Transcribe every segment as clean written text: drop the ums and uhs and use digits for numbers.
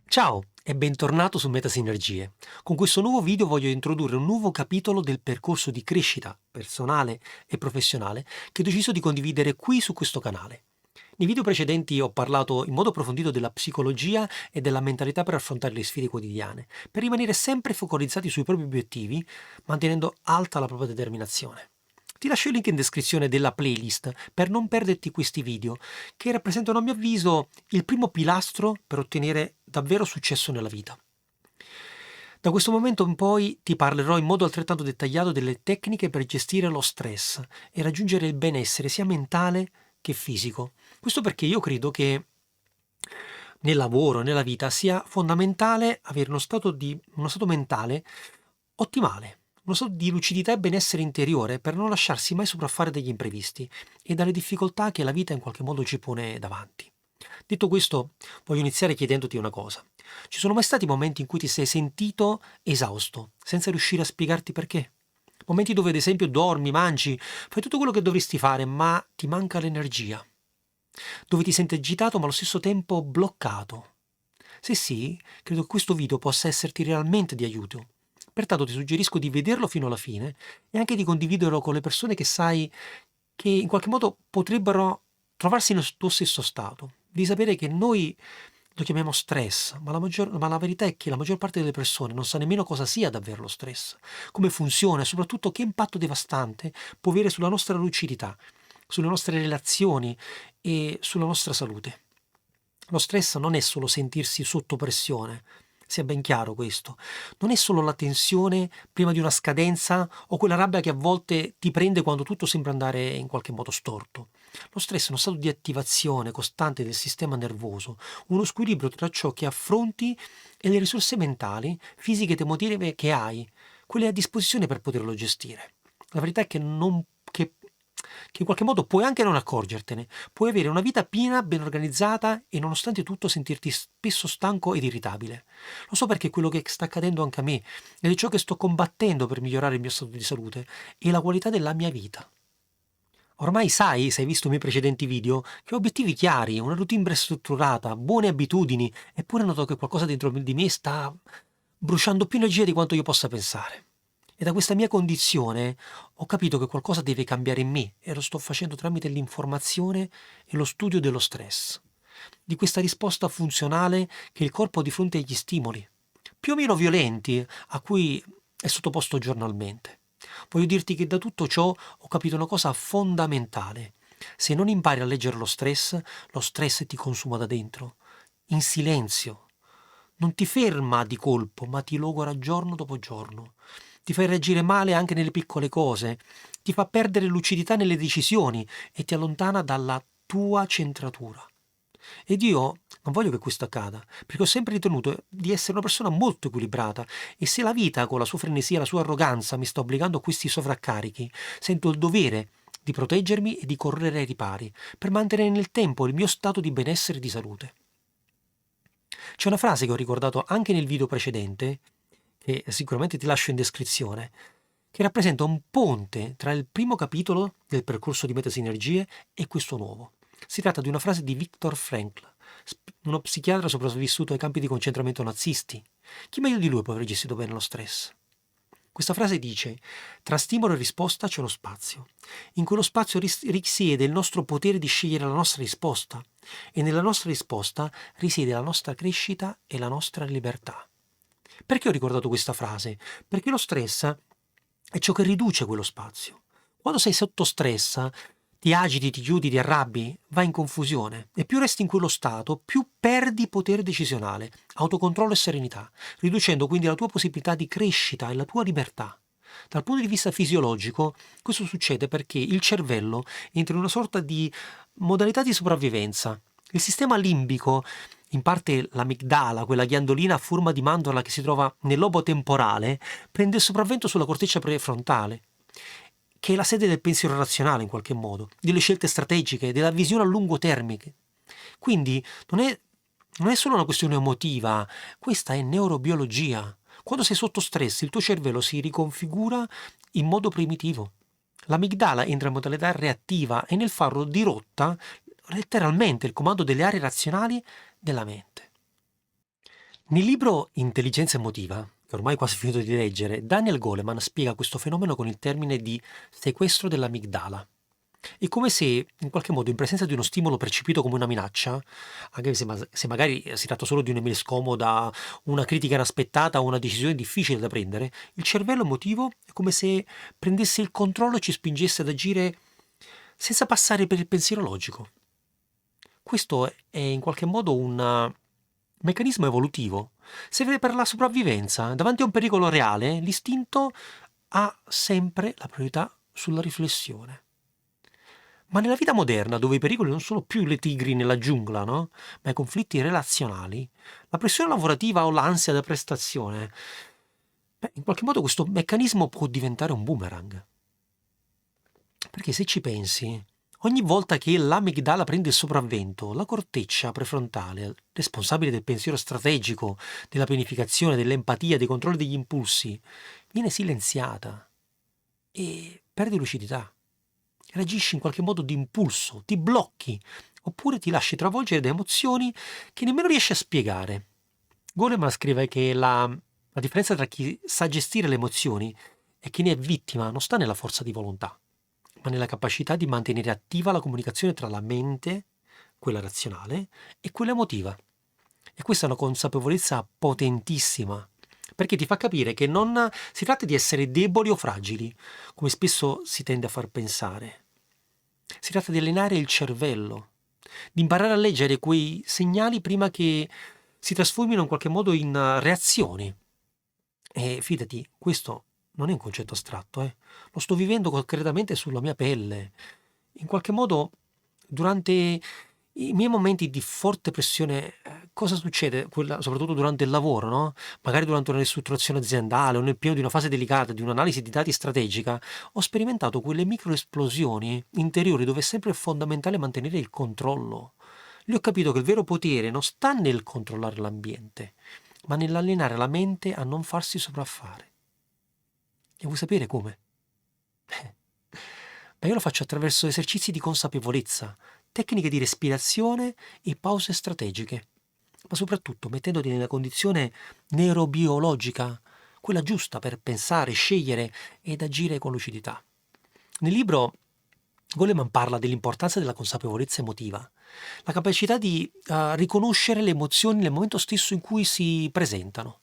Ciao e bentornato su Metasinergie. Con questo nuovo video voglio introdurre un nuovo capitolo del percorso di crescita personale e professionale che ho deciso di condividere qui su questo canale. Nei video precedenti ho parlato in modo approfondito della psicologia e della mentalità per affrontare le sfide quotidiane, per rimanere sempre focalizzati sui propri obiettivi, mantenendo alta la propria determinazione. Ti lascio il link in descrizione della playlist per non perderti questi video, che rappresentano a mio avviso il primo pilastro per ottenere davvero successo nella vita. Da questo momento in poi ti parlerò in modo altrettanto dettagliato delle tecniche per gestire lo stress e raggiungere il benessere sia mentale che fisico. Questo perché io credo che nel lavoro, nella vita, sia fondamentale avere uno stato mentale ottimale, uno stato di lucidità e benessere interiore per non lasciarsi mai sopraffare dagli imprevisti e dalle difficoltà che la vita in qualche modo ci pone davanti. Detto questo, voglio iniziare chiedendoti una cosa. Ci sono mai stati momenti in cui ti sei sentito esausto, senza riuscire a spiegarti perché? Momenti dove ad esempio dormi, mangi, fai tutto quello che dovresti fare, ma ti manca l'energia. Dove ti senti agitato ma allo stesso tempo bloccato. Se sì, credo che questo video possa esserti realmente di aiuto. Pertanto ti suggerisco di vederlo fino alla fine e anche di condividerlo con le persone che sai che in qualche modo potrebbero trovarsi nel tuo stesso stato. Di sapere che noi lo chiamiamo stress, ma la verità è che la maggior parte delle persone non sa nemmeno cosa sia davvero lo stress, come funziona e soprattutto che impatto devastante può avere sulla nostra lucidità, sulle nostre relazioni e sulla nostra salute. Lo stress non è solo sentirsi sotto pressione, sia ben chiaro questo. Non è solo la tensione prima di una scadenza o quella rabbia che a volte ti prende quando tutto sembra andare in qualche modo storto. Lo stress è uno stato di attivazione costante del sistema nervoso, uno squilibrio tra ciò che affronti e le risorse mentali, fisiche ed emotive che hai, quelle a disposizione per poterlo gestire. La verità è che in qualche modo puoi anche non accorgertene, puoi avere una vita piena, ben organizzata e nonostante tutto sentirti spesso stanco ed irritabile. Lo so perché è quello che sta accadendo anche a me ed è ciò che sto combattendo per migliorare il mio stato di salute e la qualità della mia vita. Ormai sai, se hai visto i miei precedenti video, che ho obiettivi chiari, una routine ben strutturata, buone abitudini, eppure noto che qualcosa dentro di me sta bruciando più energia di quanto io possa pensare. E da questa mia condizione ho capito che qualcosa deve cambiare in me e lo sto facendo tramite l'informazione e lo studio dello stress, di questa risposta funzionale che il corpo ha di fronte agli stimoli, più o meno violenti, a cui è sottoposto giornalmente. Voglio dirti che da tutto ciò ho capito una cosa fondamentale. Se non impari a leggere lo stress ti consuma da dentro, in silenzio. Non ti ferma di colpo, ma ti logora giorno dopo giorno. Ti fa reagire male anche nelle piccole cose, ti fa perdere lucidità nelle decisioni e ti allontana dalla tua centratura. Ed io non voglio che questo accada, perché ho sempre ritenuto di essere una persona molto equilibrata e se la vita con la sua frenesia, la sua arroganza mi sta obbligando a questi sovraccarichi, sento il dovere di proteggermi e di correre ai ripari, per mantenere nel tempo il mio stato di benessere e di salute. C'è una frase che ho ricordato anche nel video precedente, che sicuramente ti lascio in descrizione, che rappresenta un ponte tra il primo capitolo del percorso di Metasinergie e questo nuovo. Si tratta di una frase di Viktor Frankl, uno psichiatra sopravvissuto ai campi di concentramento nazisti. Chi meglio di lui può aver gestito bene lo stress? Questa frase dice: tra stimolo e risposta c'è lo spazio. In quello spazio risiede il nostro potere di scegliere la nostra risposta e nella nostra risposta risiede la nostra crescita e la nostra libertà. Perché ho ricordato questa frase? Perché lo stress è ciò che riduce quello spazio. Quando sei sotto stress, ti agiti, ti chiudi, ti arrabbi, vai in confusione e più resti in quello stato, più perdi potere decisionale, autocontrollo e serenità, riducendo quindi la tua possibilità di crescita e la tua libertà. Dal punto di vista fisiologico, questo succede perché il cervello entra in una sorta di modalità di sopravvivenza. Il sistema limbico, in parte l'amigdala, quella ghiandolina a forma di mandorla che si trova nel lobo temporale, prende il sopravvento sulla corteccia prefrontale, che è la sede del pensiero razionale in qualche modo, delle scelte strategiche, della visione a lungo termine. Quindi non è solo una questione emotiva, questa è neurobiologia. Quando sei sotto stress il tuo cervello si riconfigura in modo primitivo. L'amigdala entra in modalità reattiva e nel farlo dirotta letteralmente il comando delle aree razionali della mente. Nel libro Intelligenza emotiva, che ormai ho quasi finito di leggere, Daniel Goleman spiega questo fenomeno con il termine di sequestro dell'amigdala. È come se, in qualche modo, in presenza di uno stimolo percepito come una minaccia, anche se magari si tratta solo di un'email scomoda, una critica inaspettata o una decisione difficile da prendere, il cervello emotivo è come se prendesse il controllo e ci spingesse ad agire senza passare per il pensiero logico. Questo è in qualche modo un meccanismo evolutivo. Serve per la sopravvivenza. Davanti a un pericolo reale, l'istinto ha sempre la priorità sulla riflessione. Ma nella vita moderna, dove i pericoli non sono più le tigri nella giungla, no? Ma i conflitti relazionali, la pressione lavorativa o l'ansia da prestazione, in qualche modo questo meccanismo può diventare un boomerang. Perché se ci pensi, ogni volta che l'amigdala prende il sopravvento, la corteccia prefrontale, responsabile del pensiero strategico, della pianificazione, dell'empatia, dei controlli degli impulsi, viene silenziata e perde lucidità. Reagisci in qualche modo d'impulso, ti blocchi, oppure ti lasci travolgere da emozioni che nemmeno riesci a spiegare. Goleman scrive che la differenza tra chi sa gestire le emozioni e chi ne è vittima non sta nella forza di volontà, ma nella capacità di mantenere attiva la comunicazione tra la mente, quella razionale, e quella emotiva. E questa è una consapevolezza potentissima, perché ti fa capire che non si tratta di essere deboli o fragili, come spesso si tende a far pensare. Si tratta di allenare il cervello, di imparare a leggere quei segnali prima che si trasformino in qualche modo in reazioni. E fidati, questo non è un concetto astratto, lo sto vivendo concretamente sulla mia pelle. In qualche modo, durante i miei momenti di forte pressione, cosa succede? Soprattutto durante il lavoro, no? Magari durante una ristrutturazione aziendale o nel pieno di una fase delicata di un'analisi di dati strategica, ho sperimentato quelle microesplosioni interiori dove è sempre fondamentale mantenere il controllo. Lì ho capito che il vero potere non sta nel controllare l'ambiente, ma nell'allenare la mente a non farsi sopraffare. E vuoi sapere come? Io lo faccio attraverso esercizi di consapevolezza, tecniche di respirazione e pause strategiche, ma soprattutto mettendoti nella condizione neurobiologica, quella giusta per pensare, scegliere ed agire con lucidità. Nel libro Goleman parla dell'importanza della consapevolezza emotiva, la capacità di riconoscere le emozioni nel momento stesso in cui si presentano.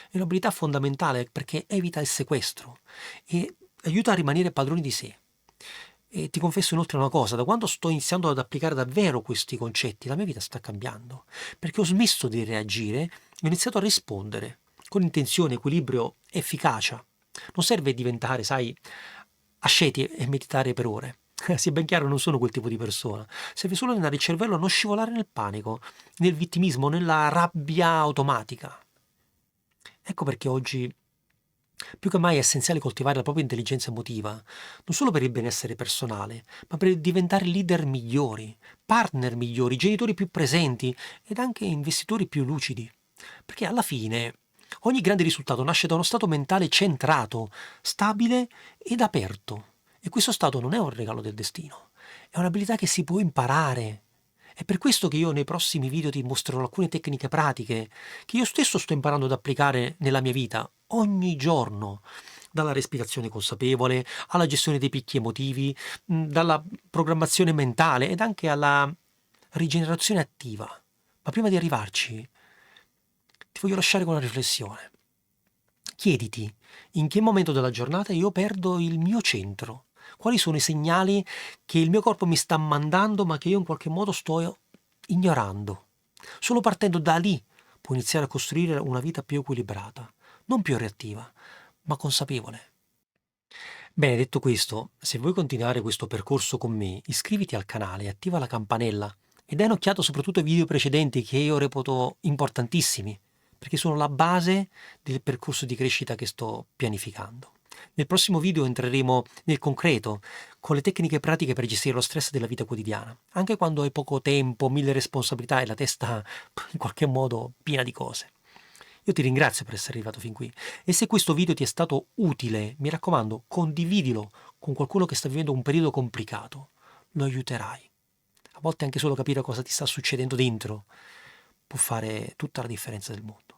È un'abilità fondamentale perché evita il sequestro e aiuta a rimanere padroni di sé. E ti confesso inoltre una cosa, da quando sto iniziando ad applicare davvero questi concetti, la mia vita sta cambiando, perché ho smesso di reagire e ho iniziato a rispondere, con intenzione, equilibrio, efficacia. Non serve diventare, sai, asceti e meditare per ore. Sia ben chiaro, non sono quel tipo di persona. Serve solo allenare il cervello a non scivolare nel panico, nel vittimismo, nella rabbia automatica. Ecco perché oggi più che mai è essenziale coltivare la propria intelligenza emotiva, non solo per il benessere personale, ma per diventare leader migliori, partner migliori, genitori più presenti ed anche investitori più lucidi. Perché alla fine ogni grande risultato nasce da uno stato mentale centrato, stabile ed aperto. E questo stato non è un regalo del destino, è un'abilità che si può imparare. È per questo che io nei prossimi video ti mostrerò alcune tecniche pratiche che io stesso sto imparando ad applicare nella mia vita ogni giorno, dalla respirazione consapevole alla gestione dei picchi emotivi, dalla programmazione mentale ed anche alla rigenerazione attiva. Ma prima di arrivarci, ti voglio lasciare con una riflessione. Chiediti in che momento della giornata io perdo il mio centro. Quali sono i segnali che il mio corpo mi sta mandando ma che io in qualche modo sto ignorando? Solo partendo da lì puoi iniziare a costruire una vita più equilibrata, non più reattiva, ma consapevole. Bene, detto questo, se vuoi continuare questo percorso con me, iscriviti al canale, attiva la campanella e dai un'occhiata soprattutto ai video precedenti che io reputo importantissimi, perché sono la base del percorso di crescita che sto pianificando. Nel prossimo video entreremo nel concreto, con le tecniche pratiche per gestire lo stress della vita quotidiana, anche quando hai poco tempo, mille responsabilità e la testa in qualche modo piena di cose. Io ti ringrazio per essere arrivato fin qui e se questo video ti è stato utile, mi raccomando, condividilo con qualcuno che sta vivendo un periodo complicato. Lo aiuterai. A volte anche solo capire cosa ti sta succedendo dentro può fare tutta la differenza del mondo.